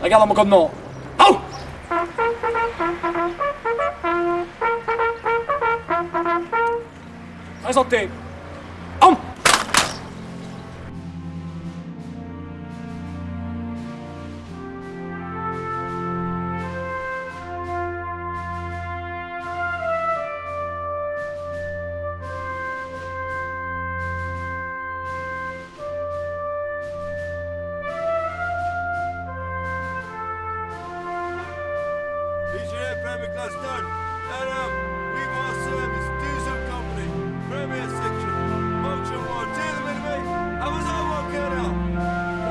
Regarde-moi comme non. Oh! Présentez. Oh! Legionnaire Premier Class done. Madame, we want service. Diesel Company. Premier Section. Motion 1. Tell them anyway. How was I working out?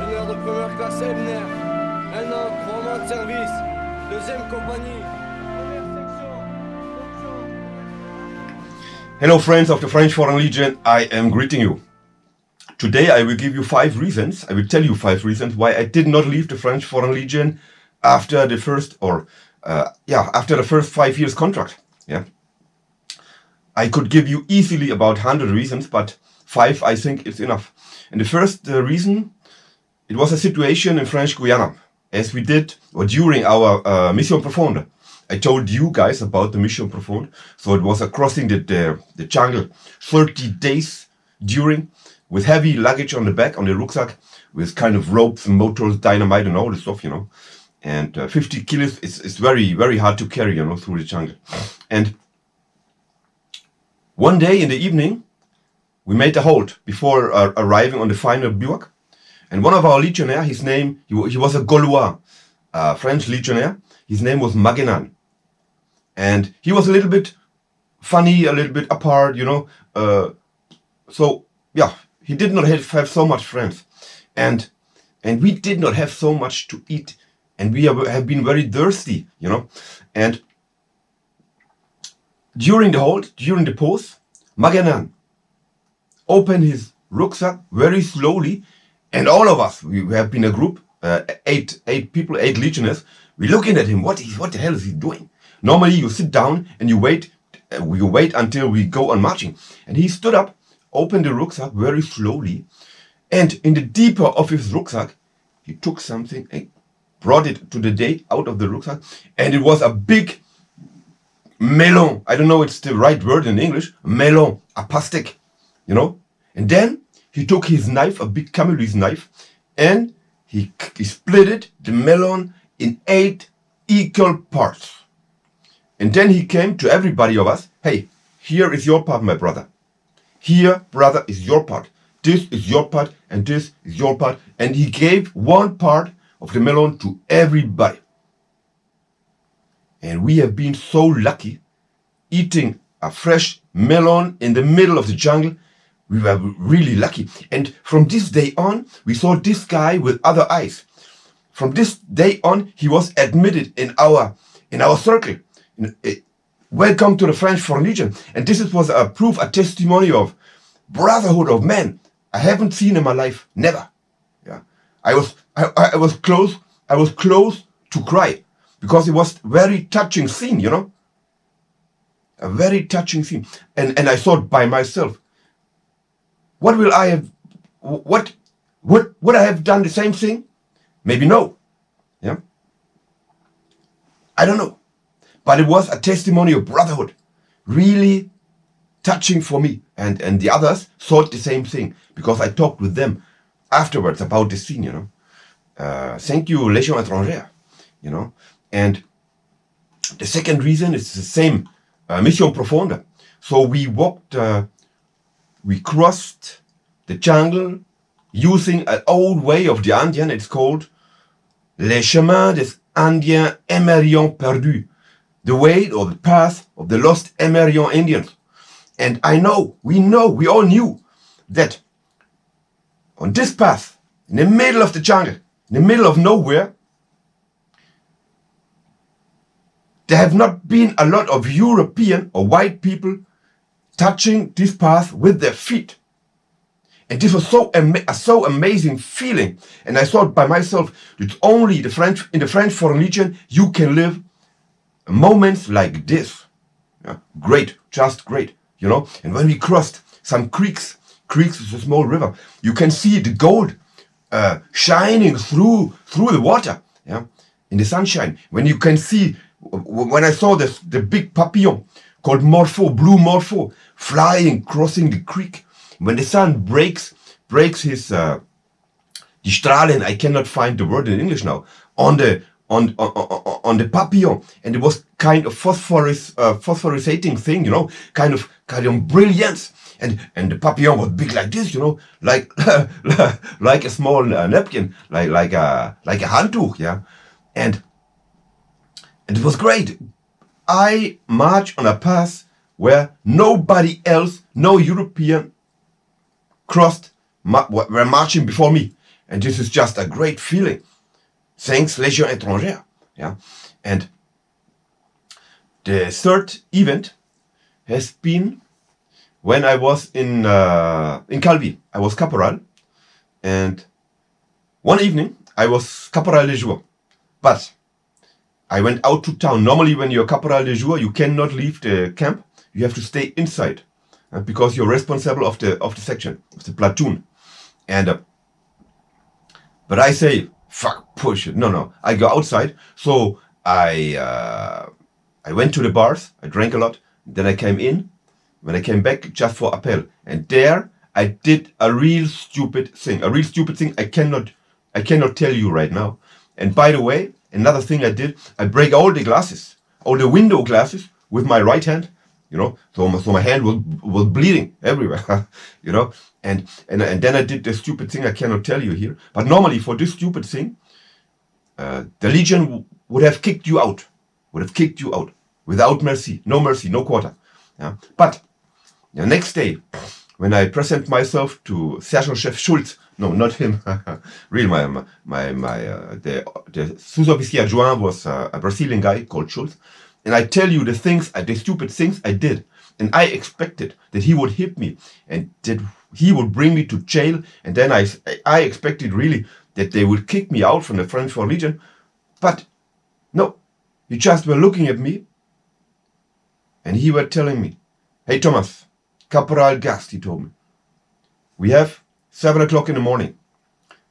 Ingénieur de première classe Legionnaire. 1 an, 3 mois de service. Deuxième compagnie. Première section. Hello friends of the French Foreign Legion, I am greeting you. Today I will give you 5 reasons, I will tell you 5 reasons why I did not leave the French Foreign Legion after the first after the first 5 years contract. Yeah, I could give you easily about 100 reasons, but 5 I think is enough. And the first reason, it was a situation in French Guiana, as we did or during our Mission Profonde. I told you guys about the Mission Profonde, so it was a crossing the jungle, 30 days during, with heavy luggage on the back, on the rucksack, with kind of ropes, motors, dynamite and all this stuff, you know. And 50 kilos is very, very hard to carry, you know, through the jungle. And one day in the evening, we made a halt before arriving on the final bivouac. And one of our legionnaire, his name, he was a Gaulois, French legionnaire. His name was Maguenan. And he was a little bit funny, a little bit apart, you know. So, yeah, he did not have so much friends. And we did not have so much to eat. And we have been very thirsty, you know. And during the halt, during the pause, Maguenan opened his rucksack very slowly. And all of us, we have been a group, 8 people, 8 legionnaires. We're looking at him. What the hell is he doing? Normally you sit down and you wait until we go on marching. And he stood up, opened the rucksack very slowly. And in the deeper of his rucksack, he took something and brought it to the day out of the rucksack, and it was a big melon. I don't know it's the right word in English. Melon, a pastek, you know. And then he took his knife, a big Camelese knife, and he split it, the melon, in 8 equal parts. And then he came to everybody of us. Hey, here is your part, my brother. Here, brother, is your part. This is your part, and this is your part. And he gave one part of the melon to everybody. And we have been so lucky eating a fresh melon in the middle of the jungle. We were really lucky. And from this day on, we saw this guy with other eyes. From this day on, he was admitted in our circle. Welcome to the French Foreign Legion. And this was a proof, a testimony of brotherhood of men I haven't seen in my life. Never. Yeah, I was close to cry, because it was very touching scene, you know. A very touching scene. And I thought by myself, what will I have, what would I have done the same thing? Maybe no. Yeah. I don't know. But it was a testimony of brotherhood. Really touching for me. And the others thought the same thing, because I talked with them afterwards about this scene, you know. Thank you, Légion étrangère, you know. And the second reason is the same, Mission Profonde. So we walked, we crossed the jungle using an old way of the Indian. It's called Les Chemins des Indiens Émerions Perdus, the way or the path of the lost Émerion Indians. And we all knew that on this path, in the middle of the jungle, in the middle of nowhere, there have not been a lot of European or white people touching this path with their feet. And this was so amazing feeling. And I thought by myself, it's only in the French Foreign Legion you can live moments like this. Yeah, great, just great, you know. And when we crossed some creeks is a small river, you can see the gold shining through the water. yeah, in the sunshine, when you can see, when I saw this, the big papillon called Morpho, blue Morpho, flying, crossing the creek, when the sun breaks his, die Strahlen, I cannot find the word in English now, on the papillon, and it was kind of phosphorescing thing, you know, kind of brilliance, and the papillon was big like this, you know, like like a small napkin, like a handtuch, yeah, and it was great. I marched on a path where nobody else, no European, were marching before me, and this is just a great feeling. Thanks, Légion étrangère. Yeah, and the third event has been when I was in Calvi. I was caporal, and one evening I was caporal de jour, but I went out to town. Normally, when you're caporal de jour, you cannot leave the camp. You have to stay inside because you're responsible of the section, of the platoon, and but I say, fuck, push it. No, I go outside. So I went to the bars. I drank a lot. Then I came in. When I came back, just for appel, and there I did a real stupid thing. I cannot tell you right now. And by the way, another thing I did, I break all the glasses, all the window glasses with my right hand. You know, so my hand was bleeding everywhere. You know, and then I did the stupid thing I cannot tell you here. But normally for this stupid thing, the Legion would have kicked you out. Without mercy, no quarter. Yeah. But the next day, when I present myself to Sergeant Chef Schulz, no, not him, really, the sous-officier adjoint was a Brazilian guy called Schulz, and I tell you the stupid things I did, and I expected that he would hit me and that he would bring me to jail, and then I expected really that they would kick me out from the French Foreign Legion, but no, he just were looking at me, and he were telling me, "Hey Thomas, Caporal Gast," he told me, "we have 7 o'clock in the morning.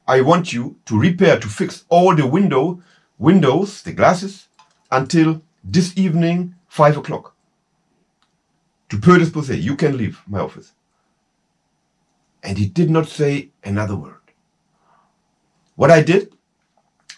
I want you to fix all the windows, the glasses, until this evening, 5 o'clock. To peu disposer, you can leave my office." And he did not say another word. What I did,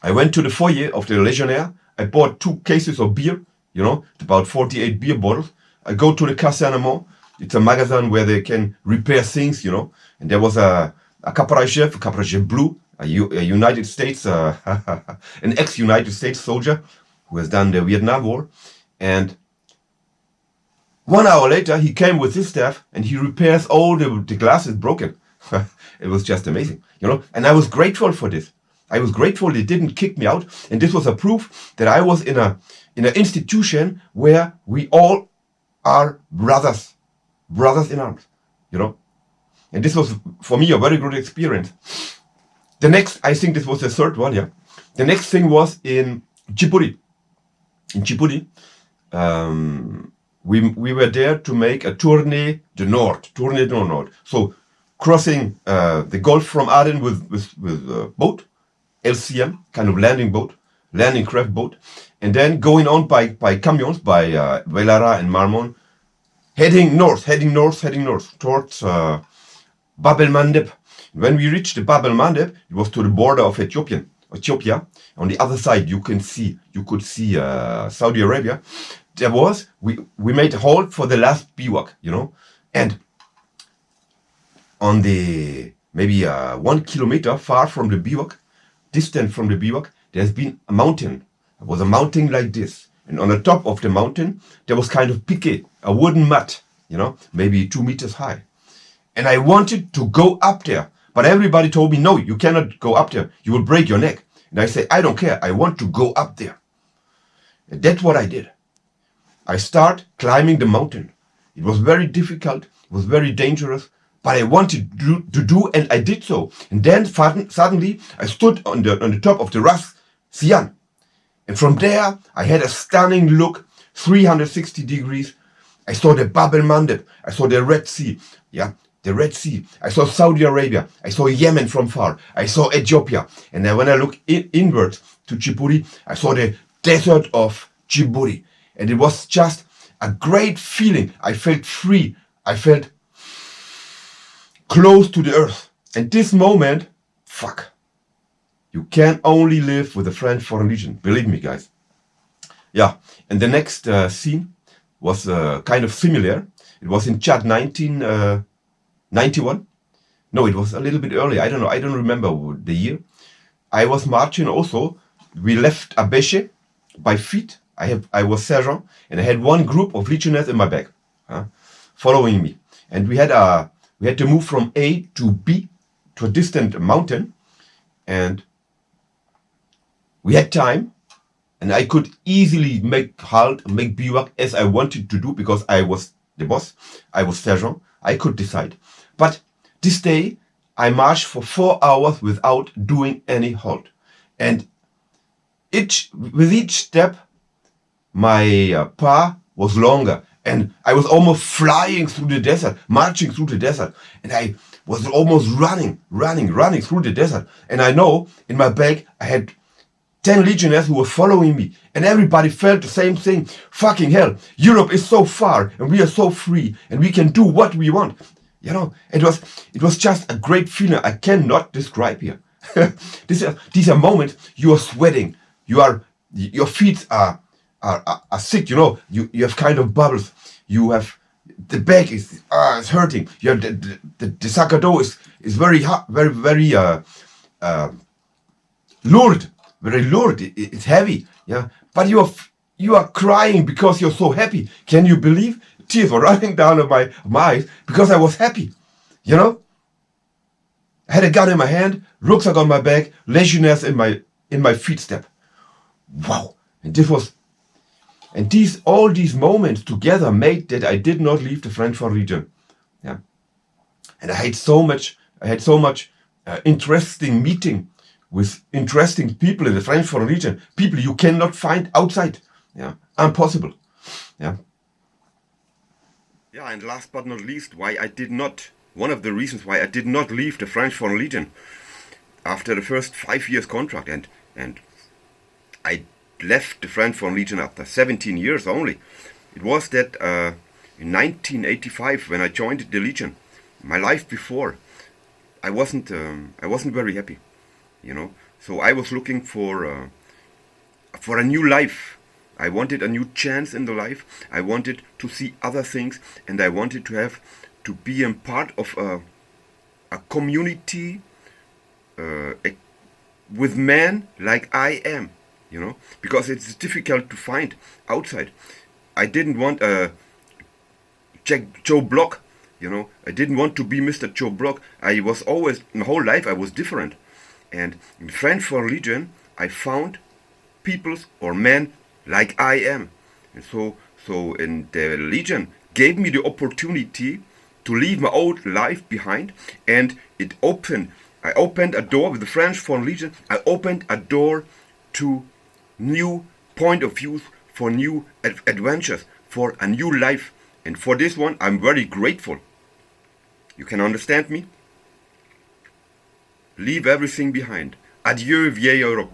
I went to the foyer of the Legionnaire. I bought 2 cases of beer, you know, about 48 beer bottles. I go to the Casernement. It's a magazine where they can repair things, you know. And there was a caporal chef blue, a United States, an ex-United States soldier who has done the Vietnam War. And 1 hour later, he came with his staff and he repairs all the glasses broken. It was just amazing, you know. And I was grateful for this. I was grateful they didn't kick me out. And this was a proof that I was in an institution where we all are brothers in arms, you know. And this was, for me, a very good experience. The next, I think this was the third one, yeah. The next thing was in Chipuri. In Chipuri, we were there to make a tournée du Nord. So crossing the Gulf from Aden with a boat, LCM, kind of landing craft boat, and then going on by camions, by Velara and Marmon, heading north towards Bab el Mandeb. When we reached the Bab el Mandeb, it was to the border of Ethiopia. On the other side, you could see Saudi Arabia. We made a halt for the last bivouac, you know, and on the maybe 1 kilometer far from the bivouac, distant from the bivouac, there's been a mountain. It was a mountain like this, and on the top of the mountain there was kind of piquet, a wooden mat, you know, maybe 2 meters high. And I wanted to go up there, but everybody told me, no, you cannot go up there. You will break your neck. And I said, I don't care. I want to go up there. And that's what I did. I start climbing the mountain. It was very difficult. It was very dangerous. But I wanted to do, and I did so. And then suddenly I stood on the top of the Ras Sian. And from there, I had a stunning look, 360 degrees. I saw the Bab el Mandeb. I saw the Red Sea. Yeah. the Red Sea. I saw Saudi Arabia. I saw Yemen from far. I saw Ethiopia. And then when I look inward to Djibouti, I saw the desert of Djibouti. And it was just a great feeling. I felt free. I felt close to the earth. And this moment, fuck. You can only live with the French Foreign Legion. Believe me, guys. Yeah. And the next scene was kind of similar. It was in Chad 1991. No, it was a little bit early. I don't know. I don't remember the year. I was marching also. We left Abéché by feet. I was sergeant, and I had one group of legionnaires in my back, following me. And we had to move from A to B to a distant mountain, and we had time, and I could easily make halt, make bivouac as I wanted to do because I was the boss. I was sergeant. I could decide. But this day, I marched for 4 hours without doing any halt, and with each step, my path was longer, and I was almost flying through the desert, marching through the desert, and I was almost running through the desert. And I know in my back I had 10 legionnaires who were following me, and everybody felt the same thing. Fucking hell, Europe is so far, and we are so free, and we can do what we want. You know, it was just a great feeling I cannot describe here. These are moments you are sweating, your feet are sick, you know, you have kind of bubbles, you have, the back is hurting, you have the sacado is very hot, very lured, it's heavy, yeah, but you are crying because you're so happy. Can you believe? Tears were running down my eyes because I was happy, you know. I had a gun in my hand, rucksack on my back, legionnaires in my footstep. Wow. And all these moments together made that I did not leave the French Foreign Legion. Yeah. And I had so much interesting meeting with interesting people in the French Foreign Legion, people you cannot find outside. Yeah. Impossible. Yeah. Yeah, and last but not least, one of the reasons why I did not leave the French Foreign Legion after the first 5 years contract, and I left the French Foreign Legion after 17 years only. It was that in 1985, when I joined the Legion, my life before, I wasn't very happy, you know. So I was looking for a new life. I wanted a new chance in the life. I wanted to see other things, and I wanted to be a part of a community with men like I am, you know, because it's difficult to find outside. I didn't want Joe Block, you know. I didn't want to be Mr. Joe Block. I was always, my whole life I was different. And in French Foreign Legion, I found peoples or men like I am. And so in the Legion gave me the opportunity to leave my old life behind, and I opened a door with the French Foreign Legion. I opened a door to new point of views, for new adventures, for a new life. And for this one, I'm very grateful. You can understand me? Leave everything behind. Adieu, vieille Europe.